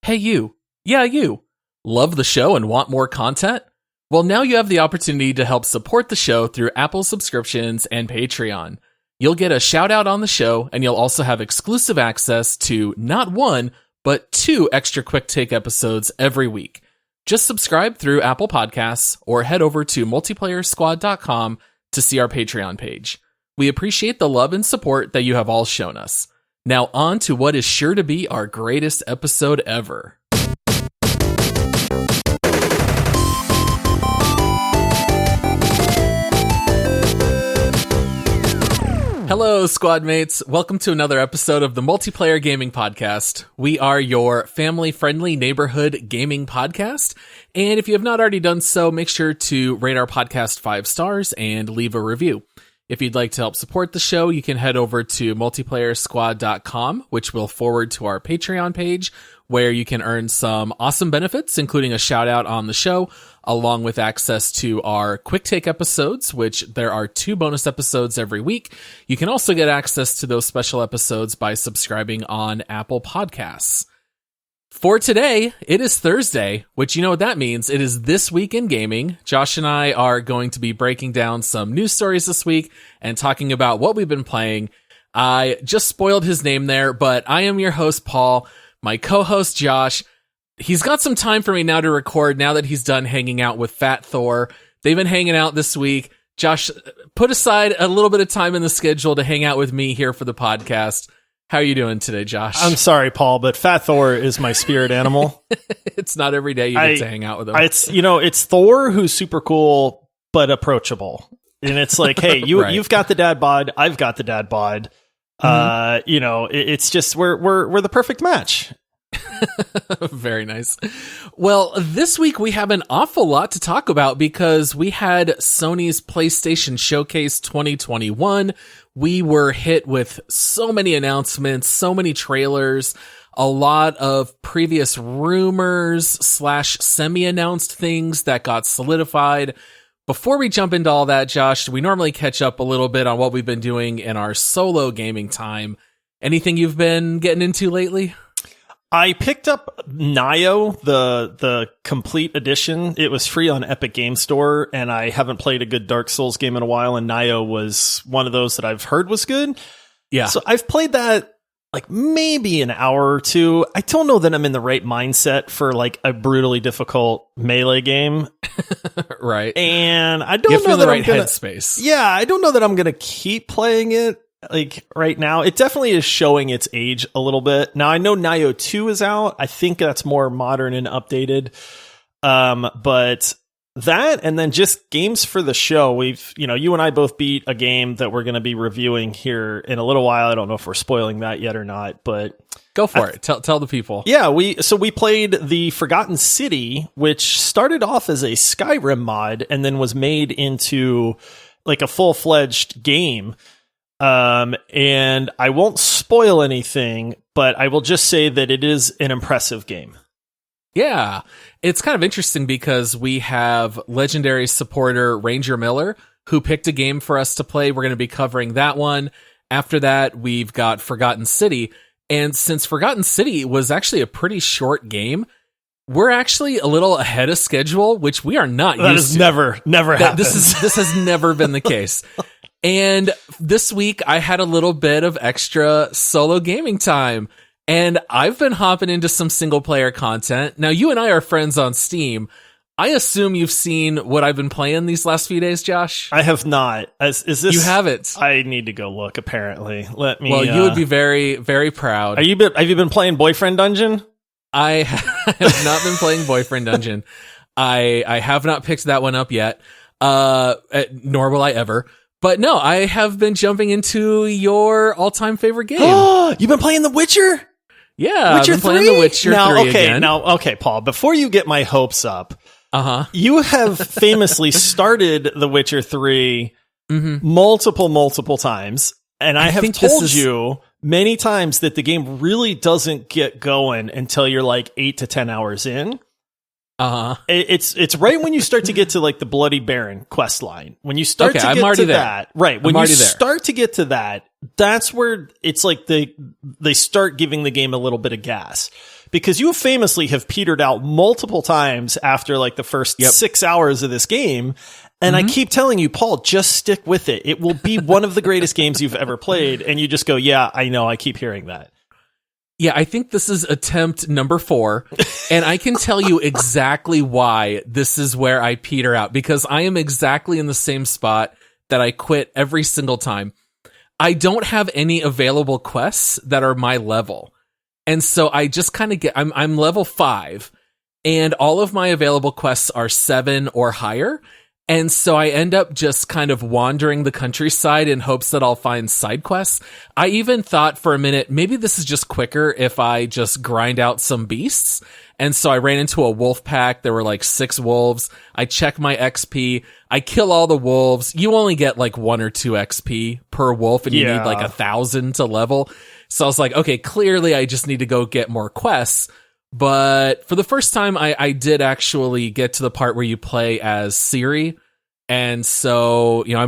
Hey you, yeah you, love the show and want more content? Well, now you have the opportunity to help support the show through Apple subscriptions and Patreon. You'll get a shout out on the show, and you'll also have exclusive access to not one, but 2 extra quick take episodes every week. Just subscribe through Apple Podcasts or head over to multiplayersquad.com to see our Patreon page. We appreciate the love and support that you have all shown us. Now on to what is sure to be our greatest episode ever. Hello, squad mates. Welcome to another episode of the Multiplayer Gaming Podcast. We are your family-friendly neighborhood gaming podcast. And if you have not already done so, make sure to rate our podcast 5 stars and leave a review. If you'd like to help support the show, you can head over to multiplayersquad.com, which will forward to our Patreon page, where you can earn some awesome benefits, including a shout out on the show, along with access to our quick take episodes, which there are 2 bonus episodes every week. You can also get access to those special episodes by subscribing on Apple Podcasts. For today, it is Thursday, which you know what that means. It is This Week in Gaming. Josh and I are going to be breaking down some news stories this week and talking about what we've been playing. I just spoiled his name there, but I am your host, Paul. My co-host, Josh, he's got some time for me now to record now that he's done hanging out with Fat Thor. They've been hanging out this week. Josh, put aside a little bit of time in the schedule to hang out with me here for the podcast. How are you doing today, Josh? I'm sorry, Paul, but Fat Thor is my spirit animal. It's not every day you get to hang out with him. It's Thor who's super cool, but approachable. And it's like, hey, Right. You've got the dad bod, I've got the dad bod. It's just we're the perfect match. Very nice. Well, this week we have an awful lot to talk about because we had Sony's PlayStation Showcase 2021. We were hit with so many announcements, so many trailers, a lot of previous rumors / semi-announced things that got solidified. Before we jump into all that, Josh, we normally catch up a little bit on what we've been doing in our solo gaming time. Anything you've been getting into lately? I picked up Nioh, the complete edition. It was free on Epic Game Store, and I haven't played a good Dark Souls game in a while, and Nioh was one of those that I've heard was good. Yeah. So I've played that like maybe an hour or 2. I don't know that I'm in the right mindset for like a brutally difficult melee game. Right. And I don't If know in that the right I'm gonna, headspace. Yeah, I don't know that I'm going to keep playing it. Like right now, it definitely is showing its age a little bit. Now I know Nioh 2 is out. I think that's more modern and updated. But that, and then just games for the show. You and I both beat a game that we're going to be reviewing here in a little while. I don't know if we're spoiling that yet or not, but go for it. Tell the people. Yeah, we played the Forgotten City, which started off as a Skyrim mod and then was made into like a full-fledged game. And I won't spoil anything, but I will just say that it is an impressive game. Yeah, it's kind of interesting because we have legendary supporter RangerMiller, who picked a game for us to play. We're going to be covering that one. After that, we've got Forgotten City. And since Forgotten City was actually a pretty short game, we're actually a little ahead of schedule, which we are not used to. That has never happened. This has never been the case. And this week, I had a little bit of extra solo gaming time, and I've been hopping into some single-player content. Now, you and I are friends on Steam. I assume you've seen what I've been playing these last few days, Josh? I have not. Is this? You haven't? I need to go look, apparently. Let me... Well, you would be very, very proud. Have you been playing Boyfriend Dungeon? I have not been playing Boyfriend Dungeon. I have not picked that one up yet, nor will I ever. But no, I have been jumping into your all-time favorite game. You've been playing The Witcher? Yeah, Witcher I've been playing 3? The Witcher 3 again. Okay, Paul, before you get my hopes up, Uh-huh. You have famously started The Witcher 3 multiple times, and I have told you many times that the game really doesn't get going until you're like 8 to 10 hours in. Uh-huh. It's right when you start to get to like the Bloody Baron quest line. When you start to get to that, right? When you start to get to that, that's where it's like they start giving the game a little bit of gas, because you famously have petered out multiple times after like the first 6 hours of this game. And I keep telling you, Paul, just stick with it. It will be one of the greatest games you've ever played. And you just go, yeah, I know. I keep hearing that. Yeah, I think this is attempt number 4, and I can tell you exactly why this is where I peter out, because I am exactly in the same spot that I quit every single time. I don't have any available quests that are my level, and so I just kind of I'm level 5, and all of my available quests are 7 or higher. And so I end up just kind of wandering the countryside in hopes that I'll find side quests. I even thought for a minute, maybe this is just quicker if I just grind out some beasts. And so I ran into a wolf pack. There were like 6 wolves. I check my XP. I kill all the wolves. You only get like 1 or 2 XP per wolf, and you need like 1,000 to level. So I was like, okay, clearly I just need to go get more quests. But for the first time, I did actually get to the part where you play as Ciri. And so, you know,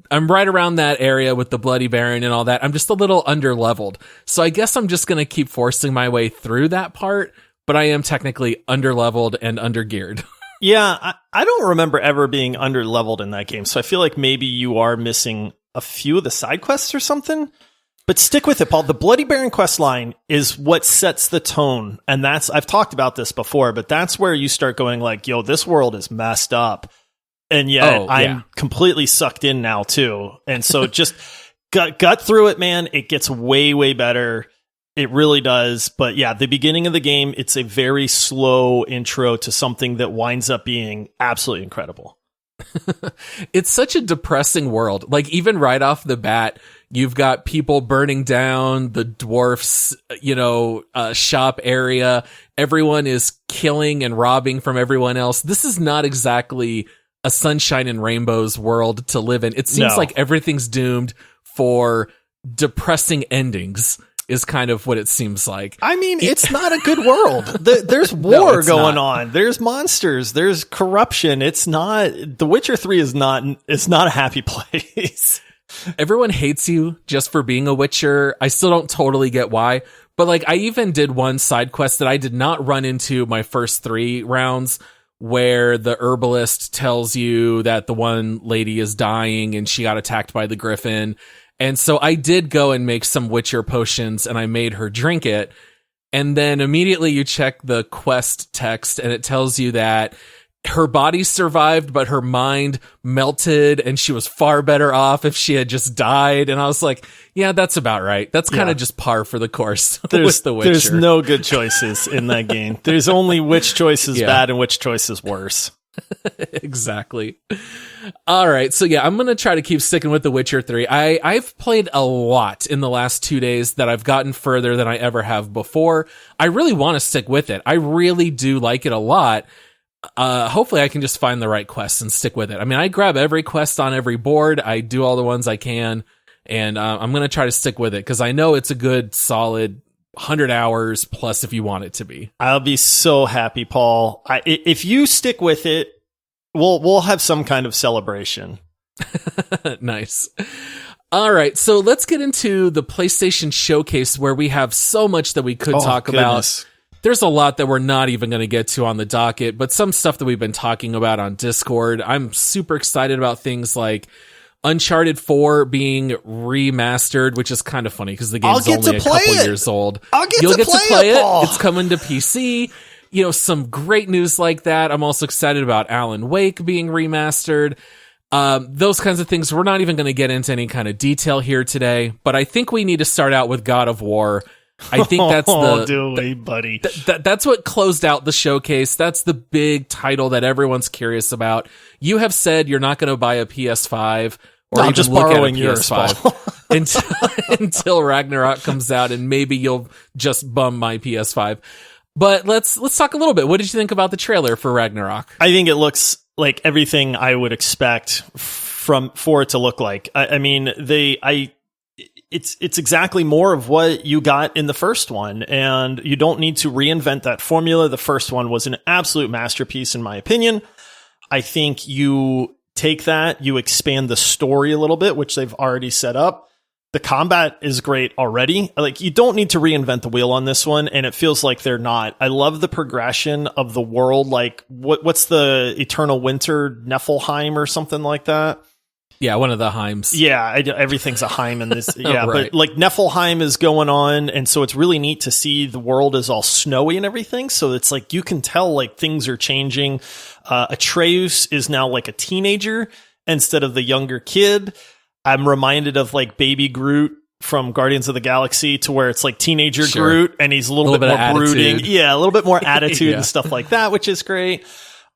I'm right around that area with the Bloody Baron and all that. I'm just a little underleveled. So I guess I'm just going to keep forcing my way through that part, but I am technically underleveled and undergeared. Yeah, I don't remember ever being underleveled in that game. So I feel like maybe you are missing a few of the side quests or something. But stick with it, Paul. The Bloody Baron quest line is what sets the tone. And I've talked about this before, but that's where you start going like, yo, this world is messed up. And yet I'm completely sucked in now too. And so just gut through it, man. It gets way, way better. It really does. But yeah, the beginning of the game, it's a very slow intro to something that winds up being absolutely incredible. It's such a depressing world. Like even right off the bat, you've got people burning down the dwarfs, shop area. Everyone is killing and robbing from everyone else. This is not exactly a sunshine and rainbows world to live in. It seems like everything's doomed for depressing endings is kind of what it seems like. I mean, it's not a good world. There's war going on. There's monsters. There's corruption. It's not. The Witcher 3 is not a happy place. Everyone hates you just for being a Witcher. I still don't totally get why. But like, I even did one side quest that I did not run into my first 3 rounds, where the herbalist tells you that the one lady is dying and she got attacked by the griffin. And so I did go and make some Witcher potions and I made her drink it. And then immediately you check the quest text and it tells you that her body survived, but her mind melted and she was far better off if she had just died. And I was like, yeah, that's about right. That's kind of just par for the course with The Witcher. There's no good choices in that game. There's only which choice is bad and which choice is worse. Exactly. All right. So yeah, I'm going to try to keep sticking with The Witcher 3. I've played a lot in the last 2 days that I've gotten further than I ever have before. I really want to stick with it. I really do like it a lot. Hopefully I can just find the right quests and stick with it. I mean, I grab every quest on every board. I do all the ones I can, and I'm going to try to stick with it because I know it's a good, solid 100 hours plus if you want it to be. I'll be so happy, Paul. If you stick with it, we'll have some kind of celebration. Nice. All right, so let's get into the PlayStation Showcase where we have so much that we could talk about. There's a lot that we're not even going to get to on the docket, but some stuff that we've been talking about on Discord. I'm super excited about things like Uncharted 4 being remastered, which is kind of funny because the game's only a couple years old. You'll get to play it. It's coming to PC. You know, some great news like that. I'm also excited about Alan Wake being remastered. Those kinds of things. We're not even going to get into any kind of detail here today, but I think we need to start out with God of War. I think that's buddy. That's what closed out the showcase. That's the big title that everyone's curious about. You have said you're not going to buy a PS5 or even just look at a borrowing PS5 until Ragnarok comes out, and maybe you'll just bum my PS5. But let's talk a little bit. What did you think about the trailer for Ragnarok? I think it looks like everything I would expect for it to look like. I mean, it's exactly more of what you got in the first one, and you don't need to reinvent that formula. The first one was an absolute masterpiece, in my opinion. I think you take that, you expand the story a little bit, which they've already set up. The combat is great already. Like, you don't need to reinvent the wheel on this one, and it feels like they're not. I love the progression of the world. Like, what's the Eternal Winter, Niflheim or something like that? Yeah, one of the Heims. Yeah, everything's a Heim in this. Yeah, Right. But like Niflheim is going on, and so it's really neat to see the world is all snowy and everything. So it's like you can tell like things are changing. Atreus is now like a teenager instead of the younger kid. I'm reminded of like Baby Groot from Guardians of the Galaxy, to where it's like teenager Groot, and he's a little bit more brooding. Yeah, a little bit more attitude and stuff like that, which is great.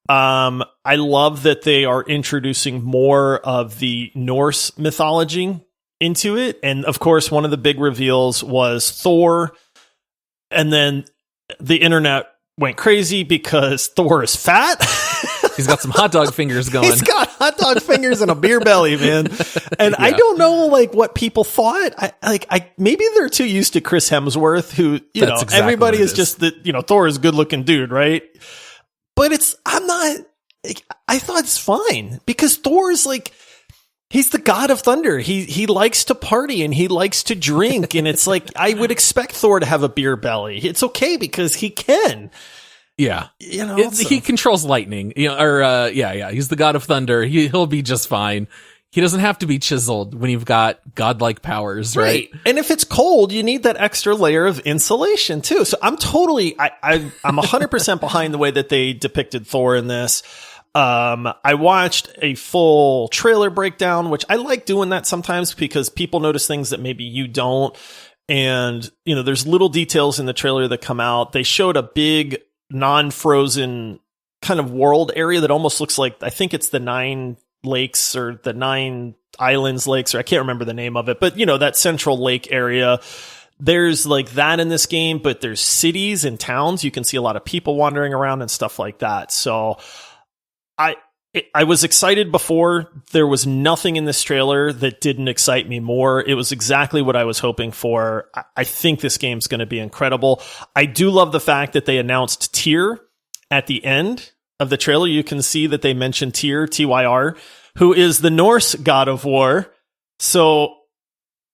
I love that they are introducing more of the Norse mythology into it. And of course, one of the big reveals was Thor. And then the internet went crazy because Thor is fat. He's got some hot dog fingers going. He's got hot dog fingers and a beer belly, man. And I don't know like what people thought. I maybe they're too used to Chris Hemsworth, who, exactly everybody is just that, Thor is a good looking dude, right? But I thought it's fine because Thor is like, he's the god of thunder. He likes to party and he likes to drink. And it's like, I would expect Thor to have a beer belly. It's okay because he can. Yeah. He controls lightning, he's the god of thunder. He'll be just fine. He doesn't have to be chiseled when you've got godlike powers, right? And if it's cold, you need that extra layer of insulation too. So I'm 100% behind the way that they depicted Thor in this. I watched a full trailer breakdown, which I like doing that sometimes because people notice things that maybe you don't. And, there's little details in the trailer that come out. They showed a big non-frozen kind of world area that almost looks like, I think it's the 9 lakes or the 9 islands lakes, or I can't remember the name of it, but that central lake area. There's like that in this game, but there's cities and towns. You can see a lot of people wandering around and stuff like that. So I was excited before. There was nothing in this trailer that didn't excite me more. It was exactly what I was hoping for. I think this game's going to be incredible. I do love the fact that they announced Tyr at the end of the trailer. You can see that they mentioned Tyr, Tyr, who is the Norse god of war. So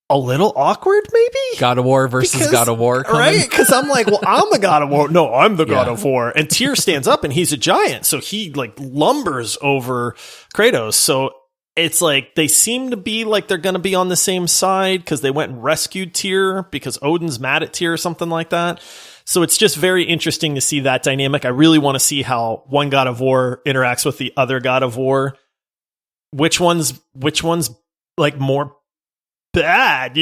a little awkward, maybe? God of War versus God of War. Right? Because I'm like, well, I'm the god of war. No, I'm the god of war. And Tyr stands up and he's a giant. So he like lumbers over Kratos. So it's like they seem to be like they're going to be on the same side because they went and rescued Tyr because Odin's mad at Tyr or something like that. So it's just very interesting to see that dynamic. I really want to see how one god of war interacts with the other god of war. Which one's like more bad,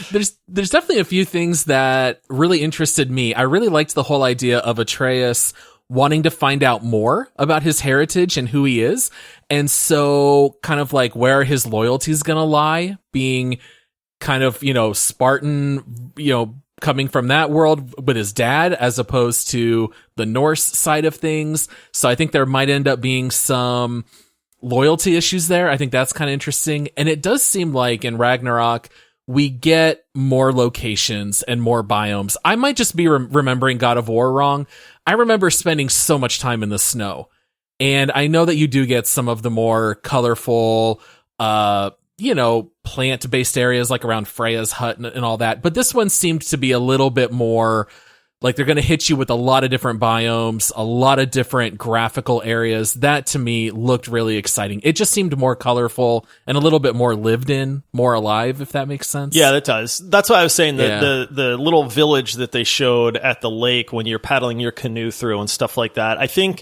There's definitely a few things that really interested me. I really liked the whole idea of Atreus wanting to find out more about his heritage and who he is. And so kind of like where his loyalty is going to lie, being kind of, Spartan, coming from that world with his dad as opposed to the Norse side of things. So I think there might end up being some loyalty issues there. I think that's kind of interesting. And it does seem like in Ragnarok, we get more locations and more biomes. I might just be remembering God of War wrong. I remember spending so much time in the snow. And I know that you do get some of the more colorful, plant-based areas like around Freya's hut and all that. But this one seemed to be a little bit more like they're going to hit you with a lot of different biomes, a lot of different graphical areas. That to me looked really exciting. It just seemed more colorful and a little bit more lived in, more alive, if that makes sense. Yeah, that does. That's why I was saying that the little village that they showed at the lake when you're paddling your canoe through and stuff like that. I think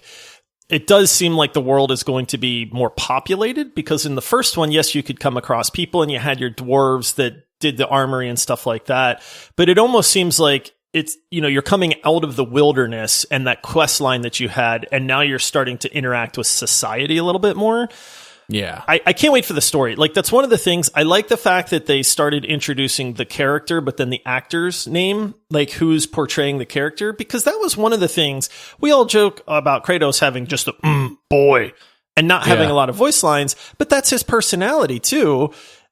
it does seem like the world is going to be more populated because in the first one, yes, you could come across people and you had your dwarves that did the armory and stuff like that. But it almost seems like it's, you're coming out of the wilderness and that quest line that you had, and now you're starting to interact with society a little bit more. Yeah. I can't wait for the story. Like, that's one of the things. I like the fact that they started introducing the character, but then the actor's name, like who's portraying the character, because that was one of the things we all joke about Kratos having just a boy and not having a lot of voice lines, but that's his personality too.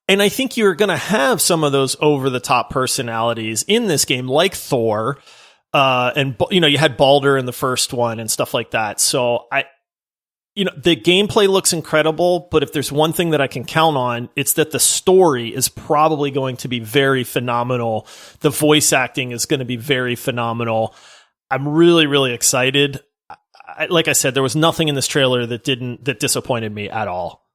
And I think you're going to have some of those over the top personalities in this game, like Thor. And you had Baldur in the first one and stuff like that. So the gameplay looks incredible, but if there's one thing that I can count on, it's that the story is probably going to be very phenomenal. The voice acting is going to be very phenomenal. I'm really, really excited. Like I said, there was nothing in this trailer that disappointed me at all.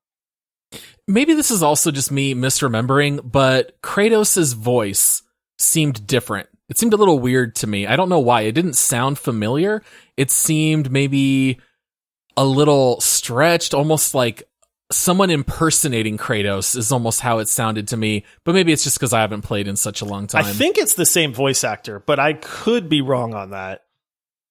Maybe this is also just me misremembering, but Kratos' voice seemed different. It seemed a little weird to me. I don't know why. It didn't sound familiar. It seemed maybe a little stretched, almost like someone impersonating Kratos is almost how it sounded to me. But maybe it's just because I haven't played in such a long time. I think it's the same voice actor, but I could be wrong on that.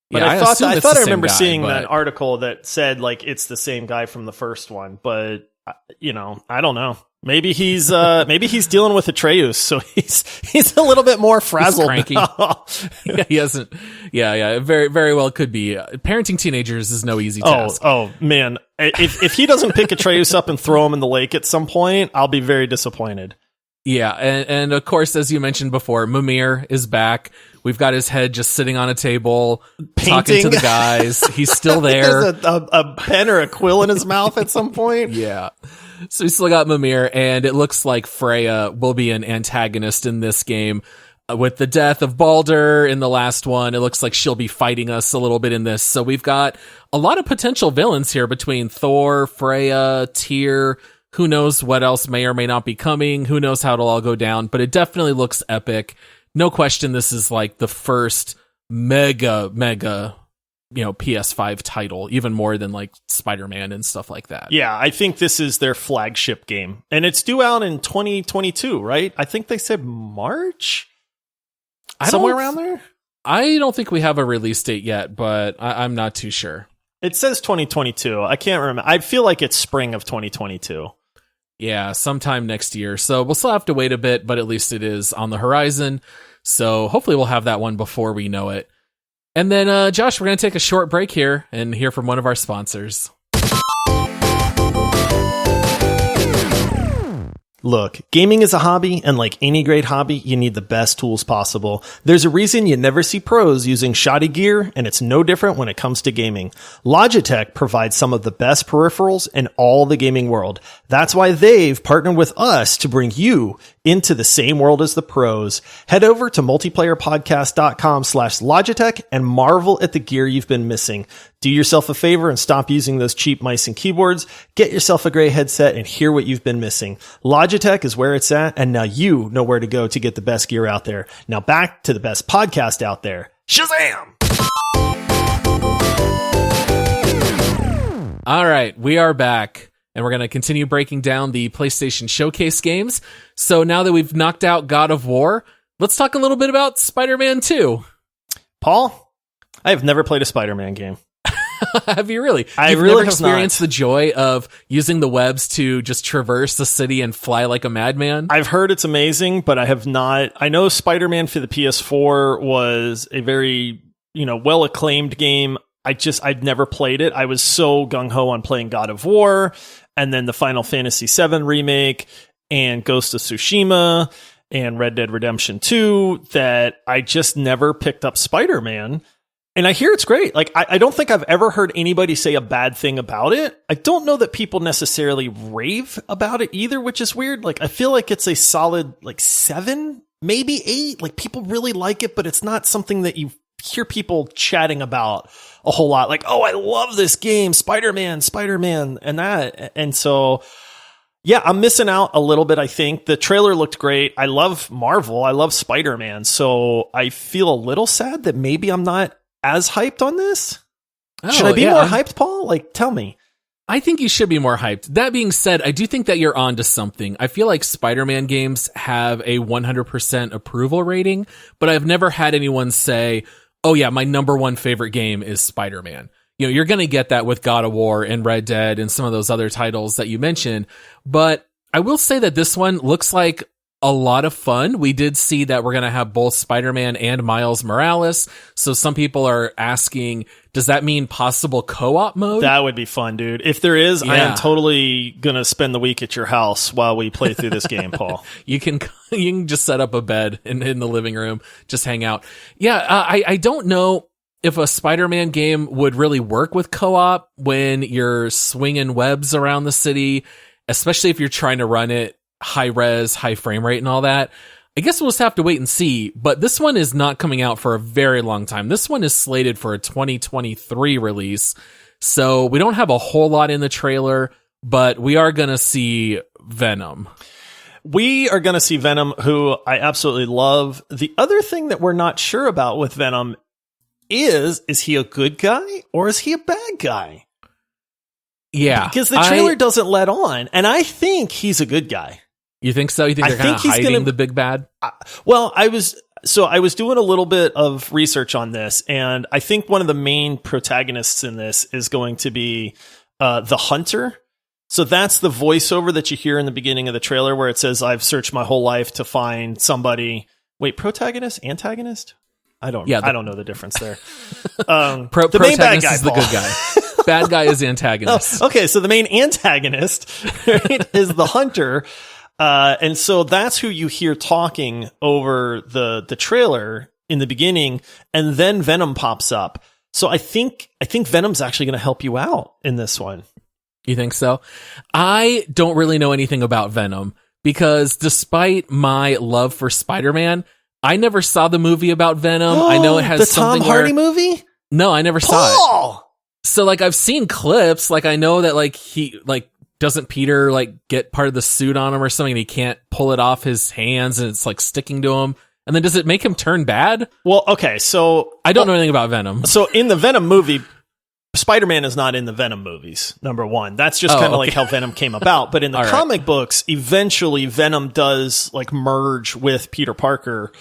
But yeah, I thought I remember seeing an article that said like it's the same guy from the first one, but I don't know. Maybe he's dealing with Atreus, so he's a little bit more frazzled. He's cranky. Yeah, he hasn't. Yeah. Very, very well could be. Parenting teenagers is no easy task. Oh man, if he doesn't pick Atreus up and throw him in the lake at some point, I'll be very disappointed. Yeah, and of course, as you mentioned before, Mimir is back. We've got his head just sitting on a table, painting. Talking to the guys. He's still there. There's a pen or a quill in his mouth at some point. Yeah. So we still got Mimir, and it looks like Freya will be an antagonist in this game. With the death of Baldur in the last one, it looks like she'll be fighting us a little bit in this. So we've got a lot of potential villains here between Thor, Freya, Tyr. Who knows what else may or may not be coming? Who knows how it'll all go down? But it definitely looks epic. No question, this is like the first mega, PS5 title, even more than like Spider-Man and stuff like that. Yeah, I think this is their flagship game. And it's due out in 2022, right? I think they said March? Somewhere around there? I don't think we have a release date yet, but I'm not too sure. It says 2022. I can't remember. I feel like it's spring of 2022. Yeah, sometime next year. So we'll still have to wait a bit, but at least it is on the horizon. So hopefully we'll have that one before we know it. And then, Josh, we're going to take a short break here and hear from one of our sponsors. Look, gaming is a hobby, and like any great hobby, you need the best tools possible. There's a reason you never see pros using shoddy gear, and it's no different when it comes to gaming. Logitech provides some of the best peripherals in all the gaming world. That's why they've partnered with us to bring you into the same world as the pros. Head over to multiplayerpodcast.com/Logitech and marvel at the gear you've been missing. Do yourself a favor and stop using those cheap mice and keyboards. Get yourself a great headset and hear what you've been missing. Logitech is where it's at, and now you know where to go to get the best gear out there. Now back to the best podcast out there. Shazam! All right, we are back, and we're going to continue breaking down the PlayStation Showcase games. So now that we've knocked out God of War, let's talk a little bit about Spider-Man 2. Paul, I have never played a Spider-Man game. Have you really? You've never experienced the joy of using the webs to just traverse the city and fly like a madman? I've heard it's amazing, but I have not. I know Spider-Man for the PS4 was a very, well-acclaimed game. I'd never played it. I was so gung-ho on playing God of War and then the Final Fantasy VII remake and Ghost of Tsushima and Red Dead Redemption 2 that I just never picked up Spider-Man. And I hear it's great. Like, I don't think I've ever heard anybody say a bad thing about it. I don't know that people necessarily rave about it either, which is weird. Like, I feel like it's a solid, 7, maybe 8. Like, people really like it, but it's not something that you hear people chatting about a whole lot. Like, oh, I love this game, Spider-Man, and that. And so, yeah, I'm missing out a little bit, I think. The trailer looked great. I love Marvel. I love Spider-Man. So I feel a little sad that maybe I'm not as hyped on this? Should I be more hyped, Paul? Tell me. I think you should be more hyped. That being said, I do think that you're onto something. I feel like Spider-Man games have a 100% approval rating, but I've never had anyone say, oh yeah, my number one favorite game is Spider-Man. You're going to get that with God of War and Red Dead and some of those other titles that you mentioned. But I will say that this one looks like a lot of fun. We did see that we're going to have both Spider-Man and Miles Morales. So some people are asking, does that mean possible co-op mode? That would be fun, dude. If there is, yeah. I am totally going to spend the week at your house while we play through this game, Paul. You can just set up a bed in the living room, just hang out. Yeah, I don't know. if a Spider-Man game would really work with co-op when you're swinging webs around the city, especially if you're trying to run it high res, high frame rate and all that. I guess we'll just have to wait and see, but this one is not coming out for a very long time. This one is slated for a 2023 release, so we don't have a whole lot in the trailer, but we are going to see Venom. We are going to see Venom, who I absolutely love. The other thing that we're not sure about with Venom is he a good guy or is he a bad guy? Yeah. Because the trailer doesn't let on, and I think he's a good guy. You think so? You think they're kind of hiding the big bad? Well, I was doing a little bit of research on this, and I think one of the main protagonists in this is going to be the Hunter. So that's the voiceover that you hear in the beginning of the trailer where it says, "I've searched my whole life to find somebody." Wait, protagonist, antagonist? I don't know the difference there. The main bad guy is the good guy. Bad guy is the antagonist. Oh, okay, so the main antagonist, right, is the Hunter. And so that's who you hear talking over the trailer in the beginning, and then Venom pops up. So I think Venom's actually going to help you out in this one. You think so? I don't really know anything about Venom because despite my love for Spider-Man, I never saw the movie about Venom. I know it has the something Tom Hardy movie? No, I never saw it. So like I've seen clips, like I know that like he like doesn't Peter like get part of the suit on him or something and he can't pull it off his hands and it's like sticking to him? And then does it make him turn bad? Well, okay, so I don't know anything about Venom. So in the Venom movie, Spider-Man is not in the Venom movies, number one. That's just kind of like how Venom came about. But in the comic books, eventually Venom does like merge with Peter Parker.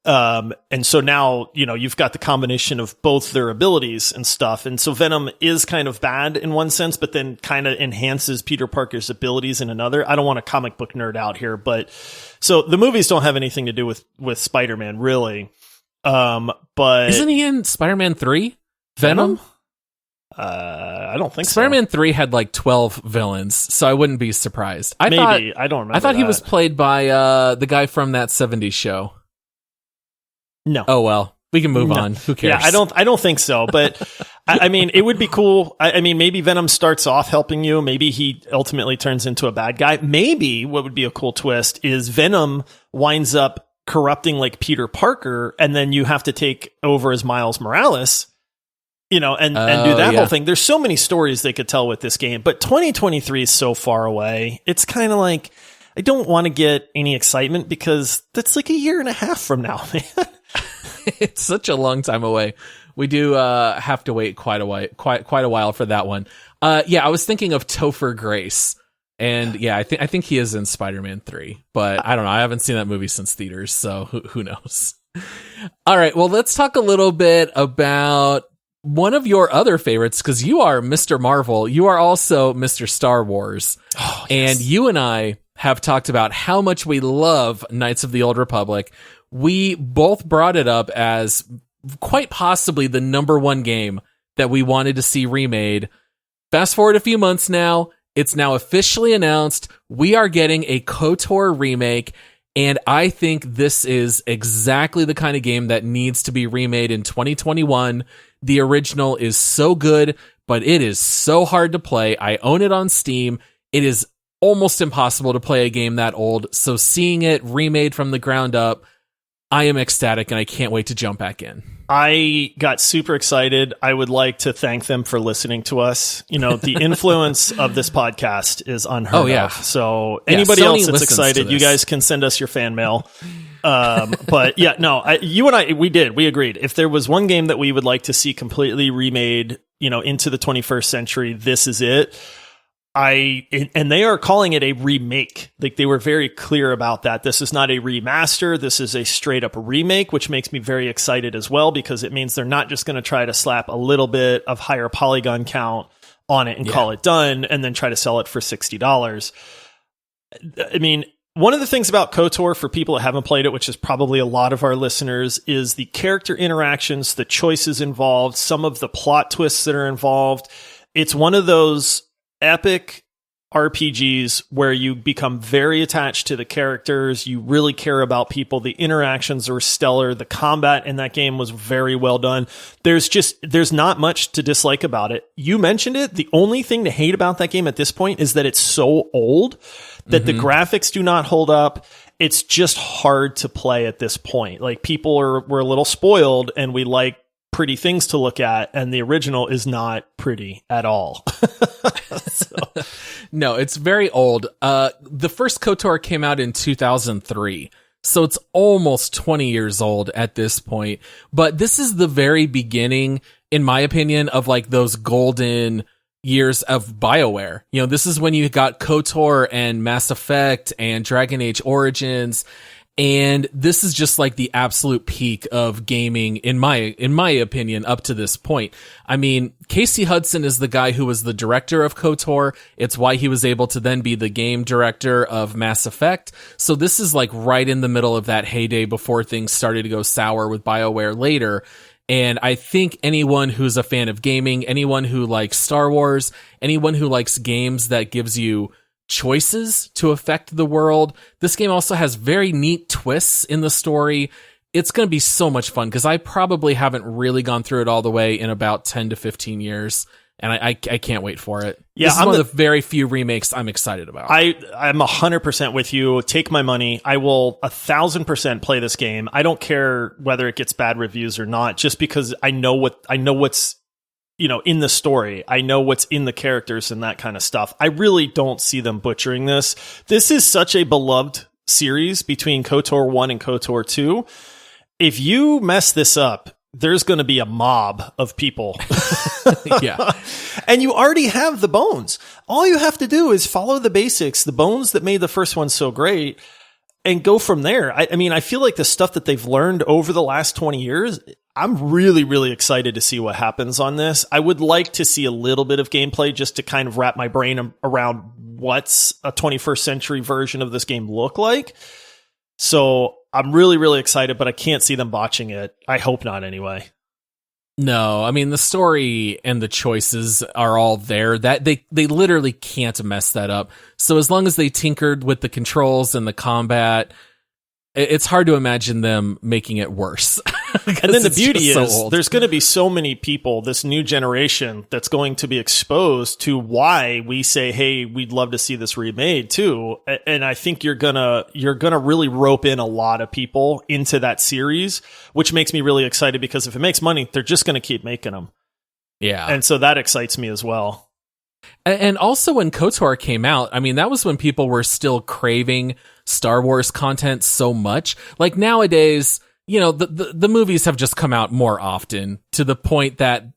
And so now, you've got the combination of both their abilities and stuff. And so Venom is kind of bad in one sense, but then kind of enhances Peter Parker's abilities in another. I don't want to comic book nerd out here, but so the movies don't have anything to do with Spider-Man really. But isn't he in Spider-Man 3? Venom? I don't think Spider-Man 3 had like 12 villains, so I wouldn't be surprised. I don't remember. I thought he was played by the guy from that 70s show. No. Oh well, we can move on. Who cares? Yeah, I don't think so. But I mean, it would be cool. I mean, maybe Venom starts off helping you. Maybe he ultimately turns into a bad guy. Maybe what would be a cool twist is Venom winds up corrupting like Peter Parker, and then you have to take over as Miles Morales. And do that whole thing. There's so many stories they could tell with this game, but 2023 is so far away. It's kind of like, I don't want to get any excitement because that's like a year and a half from now, man. It's such a long time away. We do have to wait quite a while for that one. I was thinking of Topher Grace, and I think he is in Spider-Man 3, but I don't know. I haven't seen that movie since theaters, so who knows? All right, well, let's talk a little bit about one of your other favorites, because you are Mr. Marvel. You are also Mr. Star Wars. Oh, yes. And you and I have talked about how much we love Knights of the Old Republic. We both brought it up as quite possibly the number one game that we wanted to see remade. Fast forward a few months now, it's now officially announced we are getting a KOTOR remake, and I think this is exactly the kind of game that needs to be remade in 2021. The original is so good, but it is so hard to play. I own it on Steam. It is almost impossible to play a game that old, so seeing it remade from the ground up, I am ecstatic, and I can't wait to jump back in. I got super excited. I would like to thank them for listening to us. The influence of this podcast is unheard of. So anybody else that's excited, you guys can send us your fan mail. But you and I, we agreed. If there was one game that we would like to see completely remade, into the 21st century, this is it. And they are calling it a remake. Like, they were very clear about that. This is not a remaster. This is a straight up remake, which makes me very excited as well, because it means they're not just going to try to slap a little bit of higher polygon count on it and call it done and then try to sell it for $60. I mean, one of the things about KOTOR, for people that haven't played it, which is probably a lot of our listeners, is the character interactions, the choices involved, some of the plot twists that are involved. It's one of those epic RPGs where you become very attached to the characters. You really care about people. The interactions are stellar. The combat in that game was very well done. There's not much to dislike about it. You mentioned it. The only thing to hate about that game at this point is that it's so old that the graphics do not hold up. It's just hard to play at this point. Like, people were a little spoiled, and we like pretty things to look at, and the original is not pretty at all. No, it's very old. The first KOTOR came out in 2003, so it's almost 20 years old at this point. But this is the very beginning, in my opinion, of like those golden years of BioWare. You know, this is when you got KOTOR and Mass Effect and Dragon Age Origins. And this is just like the absolute peak of gaming, in my opinion, up to this point. I mean, Casey Hudson is the guy who was the director of KOTOR. It's why he was able to then be the game director of Mass Effect. So this is like right in the middle of that heyday before things started to go sour with BioWare later. And I think anyone who's a fan of gaming, anyone who likes Star Wars, anyone who likes games that gives you choices to affect the world. This game also has very neat twists in the story. It's going to be so much fun because I probably haven't really gone through it all the way in about 10 to 15 years. And I can't wait for it. Yeah, this is one of the very few remakes I'm excited about. I'm 100% with you. Take my money. I will 1,000% play this game. I don't care whether it gets bad reviews or not, just because I know what's, you know, in the story. I know what's in the characters and that kind of stuff. I really don't see them butchering this. This is such a beloved series between KOTOR 1 and KOTOR 2. If you mess this up, there's going to be a mob of people. Yeah. And you already have the bones. All you have to do is follow the basics, the bones that made the first one so great, and go from there. I mean, I feel like the stuff that they've learned over the last 20 years, I'm really, really excited to see what happens on this. I would like to see a little bit of gameplay just to kind of wrap my brain around what's a 21st century version of this game look like. So I'm really, really excited, but I can't see them botching it. I hope not anyway. No, I mean, the story and the choices are all there. That they literally can't mess that up. So as long as they tinkered with the controls and the combat, it's hard to imagine them making it worse. And then the beauty is there's going to be so many people, this new generation, that's going to be exposed to why we say, hey, we'd love to see this remade too. And I think you're gonna really rope in a lot of people into that series, which makes me really excited, because if it makes money, they're just going to keep making them. Yeah. And so that excites me as well. And also when KOTOR came out, I mean, that was when people were still craving Star Wars content so much. Like nowadays, you know, the movies have just come out more often, to the point that,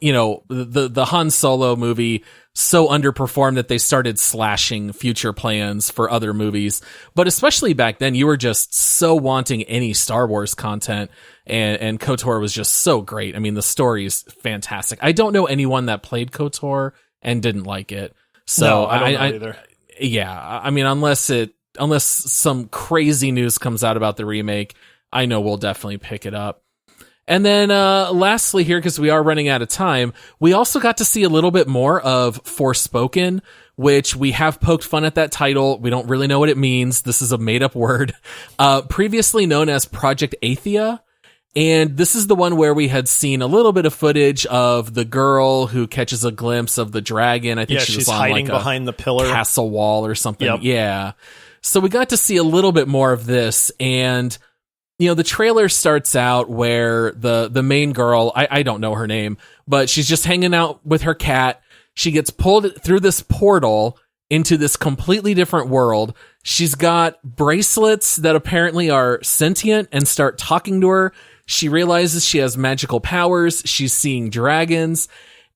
you know, the Han Solo movie so underperformed that they started slashing future plans for other movies. But especially back then, you were just so wanting any Star Wars content, and KOTOR was just so great. I mean, the story is fantastic. I don't know anyone that played KOTOR and didn't like it. So no, I don't know either. Yeah, I mean, unless some crazy news comes out about the remake, I know we'll definitely pick it up. And then lastly here, because we are running out of time, we also got to see a little bit more of Forspoken, which we have poked fun at that title. We don't really know what it means. This is a made-up word. Previously known as Project Athia. And this is the one where we had seen a little bit of footage of the girl who catches a glimpse of the dragon. I think she's on hiding like behind the pillar, castle wall or something. Yep. Yeah. So we got to see a little bit more of this, and you know, the trailer starts out where the main girl, I don't know her name, but she's just hanging out with her cat. She gets pulled through this portal into this completely different world. She's got bracelets that apparently are sentient and start talking to her. She realizes she has magical powers. She's seeing dragons.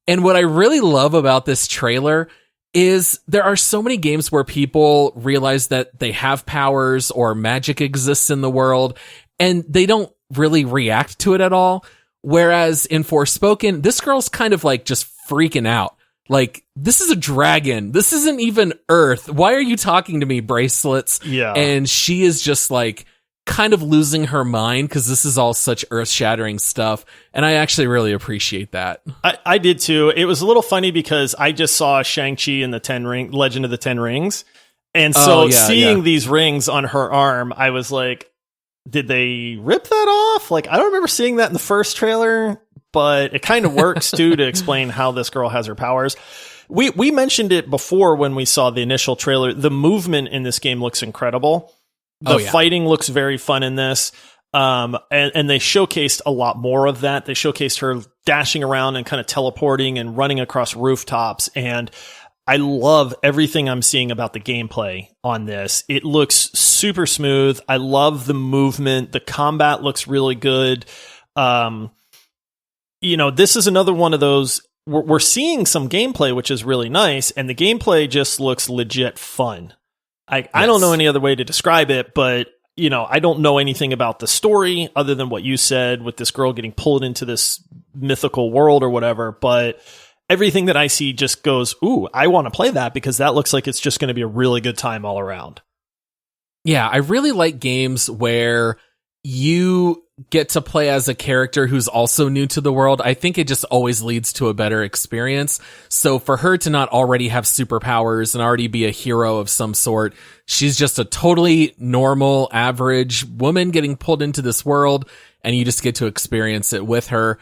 And what I really love about this trailer is there are so many games where people realize that they have powers or magic exists in the world, and they don't really react to it at all. Whereas in Forspoken, this girl's kind of like just freaking out. Like, this is a dragon. This isn't even Earth. Why are you talking to me, bracelets? Yeah. And she is just like kind of losing her mind because this is all such earth-shattering stuff, and I actually really appreciate that. I did too. It was a little funny because I just saw Shang-Chi in the Legend of the Ten Rings, and so seeing these rings on her arm, I was like, did they rip that off? Like, I don't remember seeing that in the first trailer, but it kind of works too to explain how this girl has her powers. We mentioned it before when we saw the initial trailer. The movement in this game looks incredible. The fighting looks very fun in this. And they showcased a lot more of that. They showcased her dashing around and kind of teleporting and running across rooftops. And I love everything I'm seeing about the gameplay on this. It looks super smooth. I love the movement. The combat looks really good. This is another one of those. We're seeing some gameplay, which is really nice. And the gameplay just looks legit fun. I don't know any other way to describe it, but, I don't know anything about the story other than what you said with this girl getting pulled into this mythical world or whatever. But everything that I see just goes, ooh, I want to play that because that looks like it's just going to be a really good time all around. Yeah, I really like games where you get to play as a character who's also new to the world. I think it just always leads to a better experience. So for her to not already have superpowers and already be a hero of some sort, she's just a totally normal, average woman getting pulled into this world, and you just get to experience it with her.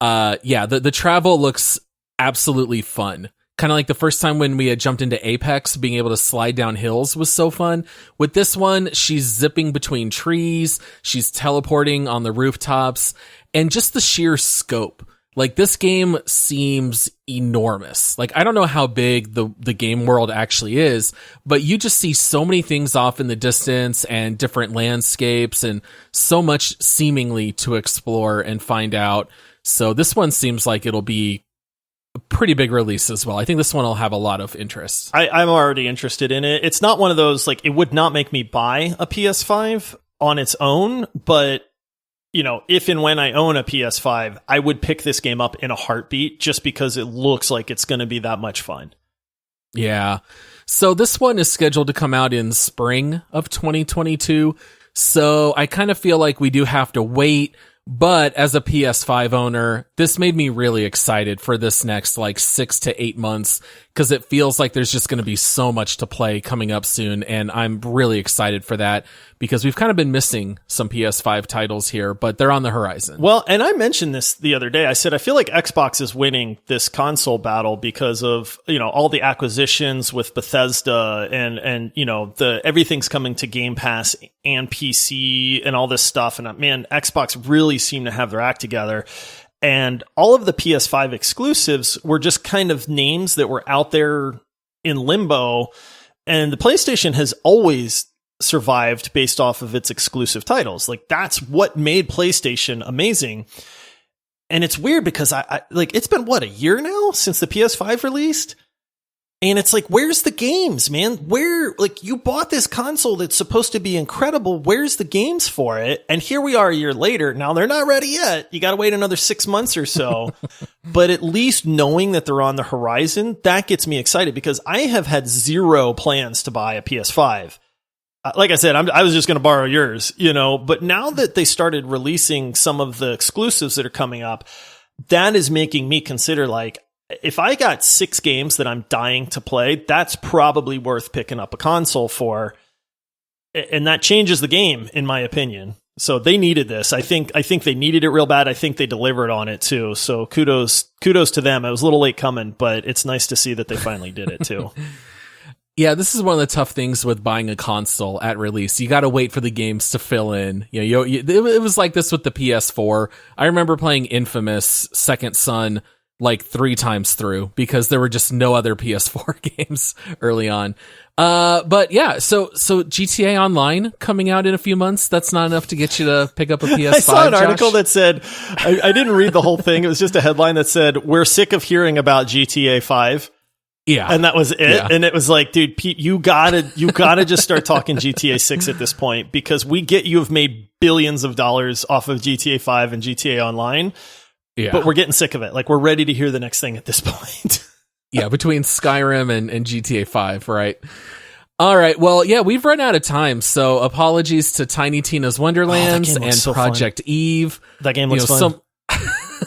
The travel looks absolutely fun. Kind of like the first time when we had jumped into Apex, being able to slide down hills was so fun. With this one, she's zipping between trees, she's teleporting on the rooftops, and just the sheer scope. Like, this game seems enormous. Like, I don't know how big the game world actually is, but you just see so many things off in the distance and different landscapes and so much seemingly to explore and find out. So this one seems like it'll be pretty big release as well. I think this one will have a lot of interest. I'm already interested in it. It's not one of those, like, it would not make me buy a PS5 on its own, but, if and when I own a PS5, I would pick this game up in a heartbeat just because it looks like it's going to be that much fun. Yeah. So this one is scheduled to come out in spring of 2022. So I kind of feel like we do have to wait. But as a PS5 owner, this made me really excited for this next 6 to 8 months, because it feels like there's just going to be so much to play coming up soon. And I'm really excited for that because we've kind of been missing some PS5 titles here, but they're on the horizon. Well, and I mentioned this the other day. I said, I feel like Xbox is winning this console battle because of, all the acquisitions with Bethesda and everything's coming to Game Pass and PC and all this stuff. And man, Xbox really seem to have their act together, and all of the PS5 exclusives were just kind of names that were out there in limbo, and the PlayStation has always survived based off of its exclusive titles. Like, that's what made PlayStation amazing. And it's weird because I it's been a year now since the PS5 released. And it's like, where's the games, man? You bought this console that's supposed to be incredible. Where's the games for it? And here we are a year later. Now they're not ready yet. You got to wait another 6 months or so. But at least knowing that they're on the horizon, that gets me excited because I have had zero plans to buy a PS5. Like I said, I was just going to borrow yours, but now that they started releasing some of the exclusives that are coming up, that is making me consider, if I got 6 games that I'm dying to play, that's probably worth picking up a console for. And that changes the game, in my opinion. So they needed this. I think they needed it real bad. I think they delivered on it too. So kudos to them. It was a little late coming, but it's nice to see that they finally did it too. Yeah, this is one of the tough things with buying a console at release. You got to wait for the games to fill in. It was like this with the PS4. I remember playing Infamous Second Son 3 times through because there were just no other PS4 games early on. But yeah, so GTA Online coming out in a few months. That's not enough to get you to pick up a PS5. I saw an Josh? article that said, I didn't read the whole thing. It was just a headline that said, "We're sick of hearing about GTA 5." Yeah. And that was it. Yeah. And it was like, dude, Pete, you gotta just start talking GTA 6 at this point, because we get you have made billions of dollars off of GTA 5 and GTA Online. Yeah. But we're getting sick of it. We're ready to hear the next thing at this point. Yeah, between Skyrim and GTA 5, right? All right. Well, yeah, we've run out of time. So apologies to Tiny Tina's Wonderlands and so Project Eve. That game looks fun.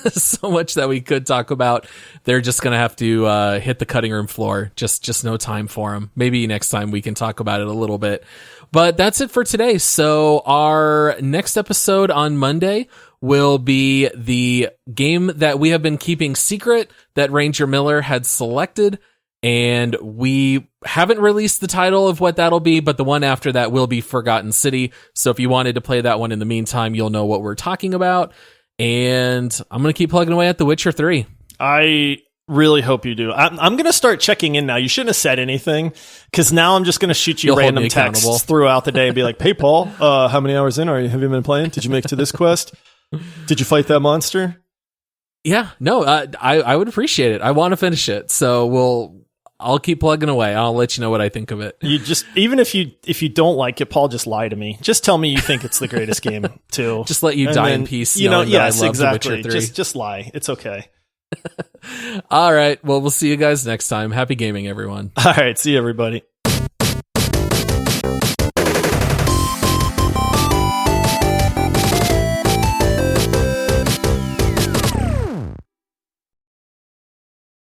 So much that we could talk about. They're just going to have to hit the cutting room floor. Just no time for them. Maybe next time we can talk about it a little bit. But that's it for today. So our next episode on Monday will be the game that we have been keeping secret that RangerMiller had selected. And we haven't released the title of what that'll be, but the one after that will be Forgotten City. So if you wanted to play that one in the meantime, you'll know what we're talking about. And I'm going to keep plugging away at The Witcher 3. I really hope you do. I'm going to start checking in now. You shouldn't have said anything, because now I'm just going to shoot you random texts throughout the day and be like, hey, Paul, how many hours in are you? Have you been playing? Did you make it to this quest? Did you fight that monster? Yeah, no, I would appreciate it. I want to finish it. So I'll keep plugging away. I'll let you know what I think of it. You just, even if you don't like it, Paul, just lie to me. Just tell me you think it's the greatest game too. Just let you die in peace. Yes, exactly. The Witcher 3. Just lie. It's okay. All right. Well, we'll see you guys next time. Happy gaming, everyone. All right. See you, everybody.